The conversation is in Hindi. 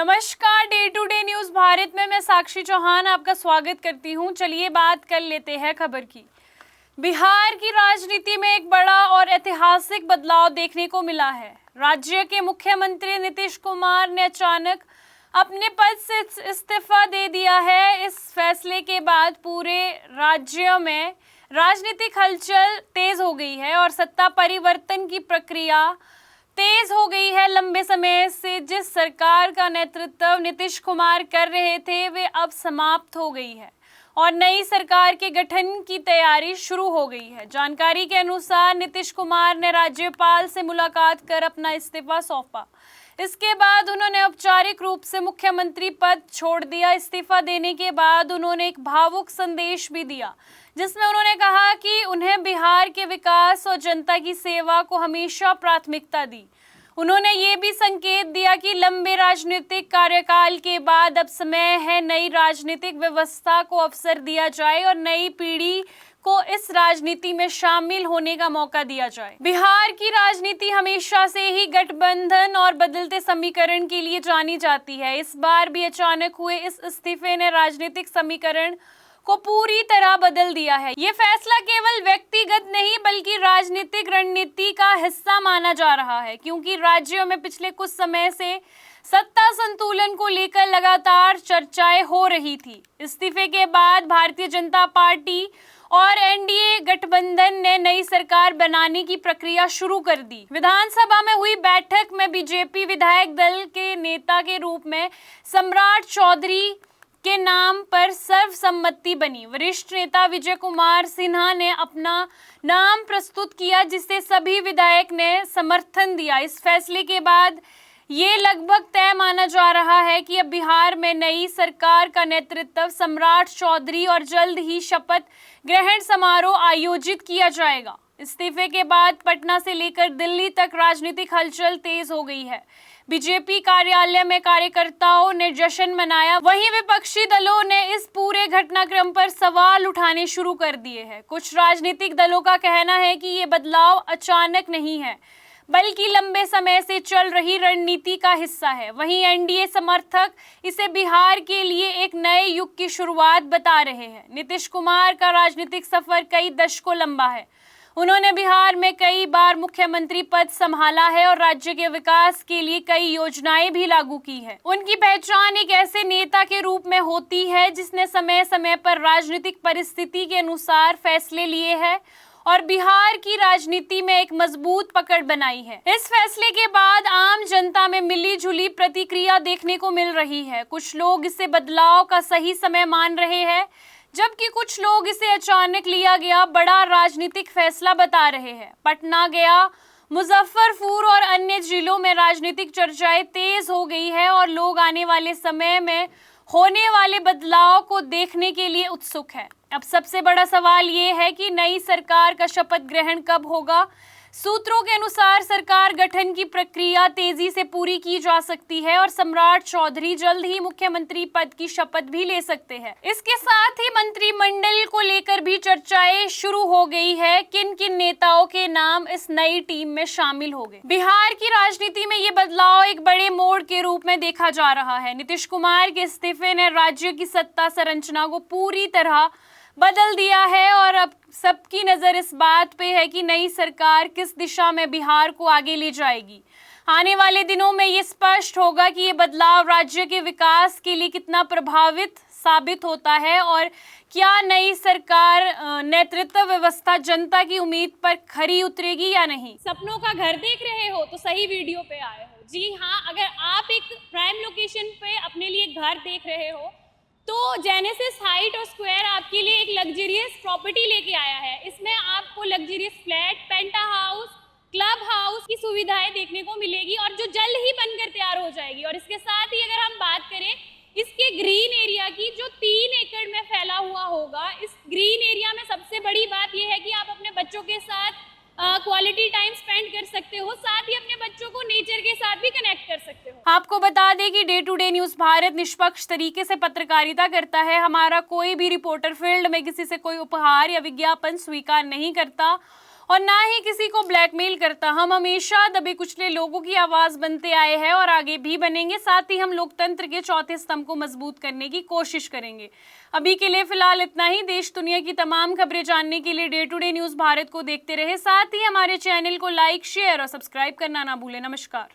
नमस्कार, day to day news Bharat में मैं साक्षी चौहान आपका स्वागत करती हूं। चलिए बात कर लेते हैं खबर की। बिहार की राजनीति में एक बड़ा और ऐतिहासिक बदलाव देखने को मिला है। राज्य के मुख्यमंत्री नीतीश कुमार ने अचानक अपने पद से इस्तीफा दे दिया है। इस फैसले के बाद पूरे राज्य में राजनीतिक हलचल तेज हो गई है और सत्ता परिवर्तन की प्रक्रिया तेज हो गई है। लंबे समय से जिस सरकार का नेतृत्व नीतीश कुमार कर रहे थे वे अब समाप्त हो गई है और नई सरकार के गठन की तैयारी शुरू हो गई है। जानकारी के अनुसार नीतीश कुमार ने राज्यपाल से मुलाकात कर अपना इस्तीफा सौंपा। इसके बाद उन्होंने औपचारिक रूप से मुख्यमंत्री पद छोड़ दिया। इस्तीफा देने के बाद उन्होंने एक भावुक संदेश भी दिया जिसमें उन्होंने कहा कि उन्हें बिहार के विकास और जनता की सेवा को हमेशा प्राथमिकता दी। उन्होंने ये भी संकेत दिया कि लंबे राजनीतिक कार्यकाल के बाद अब समय है नई राजनीतिक व्यवस्था को अवसर दिया जाए और नई पीढ़ी को इस राजनीति में शामिल होने का मौका दिया जाए। बिहार की राजनीति हमेशा से ही गठबंधन और बदलते समीकरण के लिए जानी जाती है। इस बार भी अचानक हुए इस इस्तीफे ने राजनीतिक समीकरण को पूरी तरह बदल दिया है। ये फैसला केवल व्यक्तिगत नहीं बल्कि राजनीतिक रणनीति का हिस्सा माना जा रहा है, क्योंकि राज्यों में पिछले कुछ समय से सत्ता संतुलन को लेकर लगातार चर्चाएं हो रही थी। इस्तीफे के बाद भारतीय जनता पार्टी और एनडीए गठबंधन ने नई सरकार बनाने की प्रक्रिया शुरू कर दी। विधानसभा में हुई बैठक में बीजेपी विधायक दल के नेता के रूप में सम्राट चौधरी के नाम पर सर्वसम्मति बनी। वरिष्ठ नेता विजय कुमार सिन्हा ने अपना नाम प्रस्तुत किया जिसे सभी विधायक ने समर्थन दिया। इस फैसले के बाद ये लगभग तय माना जा रहा है कि अब बिहार में नई सरकार का नेतृत्व सम्राट चौधरी और जल्द ही शपथ ग्रहण समारोह आयोजित किया जाएगा। इस्तीफे के बाद पटना से लेकर दिल्ली तक राजनीतिक हलचल तेज हो गई है। बीजेपी कार्यालय में कार्यकर्ताओं ने जश्न मनाया, वहीं विपक्षी दलों ने इस पूरे घटनाक्रम पर सवाल उठाने शुरू कर दिए हैं। कुछ राजनीतिक दलों का कहना है कि ये बदलाव अचानक नहीं है बल्कि लंबे समय से चल रही रणनीति का हिस्सा है। वहीं एनडीए समर्थक इसे बिहार के लिए एक नए युग की शुरुआत बता रहे हैं। नीतीश कुमार का राजनीतिक सफर कई दशकों लंबा है। उन्होंने बिहार में कई बार मुख्यमंत्री पद संभाला है और राज्य के विकास के लिए कई योजनाएं भी लागू की है। उनकी पहचान एक ऐसे नेता के रूप में होती है जिसने समय समय पर राजनीतिक परिस्थिति के अनुसार फैसले लिए हैं और बिहार की राजनीति में एक मजबूत पकड़ बनाई है। इस फैसले के बाद आम जनता में मिली जुली प्रतिक्रिया देखने को मिल रही है। कुछ लोग इसे बदलाव का सही समय मान रहे हैं, जबकि कुछ लोग इसे अचानक लिया गया बड़ा राजनीतिक फैसला बता रहे हैं। पटना, गया, मुजफ्फरपुर और अन्य जिलों में राजनीतिक चर्चाएं तेज हो गई है और लोग आने वाले समय में होने वाले बदलाव को देखने के लिए उत्सुक है। अब सबसे बड़ा सवाल ये है कि नई सरकार का शपथ ग्रहण कब होगा। सूत्रों के अनुसार सरकार गठन की प्रक्रिया तेजी से पूरी की जा सकती है और सम्राट चौधरी जल्द ही मुख्यमंत्री पद की शपथ भी ले सकते हैं। इसके साथ ही मंत्रिमंडल को लेकर भी चर्चाएं शुरू हो गई है। किन किन नेताओं के नाम इस नई टीम में शामिल हो गए। बिहार की राजनीति में ये बदलाव एक बड़े मोड़ के रूप में देखा जा रहा है। नीतीश कुमार के इस्तीफे ने राज्य की सत्ता संरचना को पूरी तरह बदल दिया है और अब सबकी नजर इस बात पे है कि नई सरकार किस दिशा में बिहार को आगे ले जाएगी। आने वाले दिनों में ये स्पष्ट होगा कि ये बदलाव राज्य के विकास के लिए कितना प्रभावित साबित होता है और क्या नई सरकार नेतृत्व व्यवस्था जनता की उम्मीद पर खरी उतरेगी या नहीं। सपनों का घर देख रहे हो तो सही वीडियो पे आए हो। जी हाँ, अगर आप एक प्राइम लोकेशन पे अपने लिए घर देख रहे हो तो जेनेसिस हाइट और स्क्वायर आपके लिए एक लग्जरियस प्रॉपर्टी लेके आया है। इसमें आपको लग्जरियस फ्लैट, पेंटा हाउस, क्लब हाउस की सुविधाएं देखने को मिलेगी और जो जल्द ही बनकर तैयार हो जाएगी। और इसके साथ ही अगर हम बात करें इसके ग्रीन एरिया की, जो 3 एकड़ में फैला हुआ होगा, इस ग्रीन एरिया में सबसे बड़ी बात यह है कि आप अपने बच्चों के साथ क्वालिटी टाइम स्पेंड कर सकते हो, साथ ही अपने बच्चों को नेचर के साथ भी कनेक्ट कर सकते हो। आपको बता दें कि day to day news Bharat निष्पक्ष तरीके से पत्रकारिता करता है। हमारा कोई भी रिपोर्टर फील्ड में किसी से कोई उपहार या विज्ञापन स्वीकार नहीं करता और ना ही किसी को ब्लैकमेल करता। हम हमेशा दबे कुचले लोगों की आवाज बनते आए हैं और आगे भी बनेंगे। साथ ही हम लोकतंत्र के चौथे स्तंभ को मजबूत करने की कोशिश करेंगे। अभी के लिए फिलहाल इतना ही। देश दुनिया की तमाम खबरें जानने के लिए day to day news Bharat को देखते रहे। साथ ही हमारे चैनल को लाइक, शेयर और सब्सक्राइब करना ना भूलें। नमस्कार।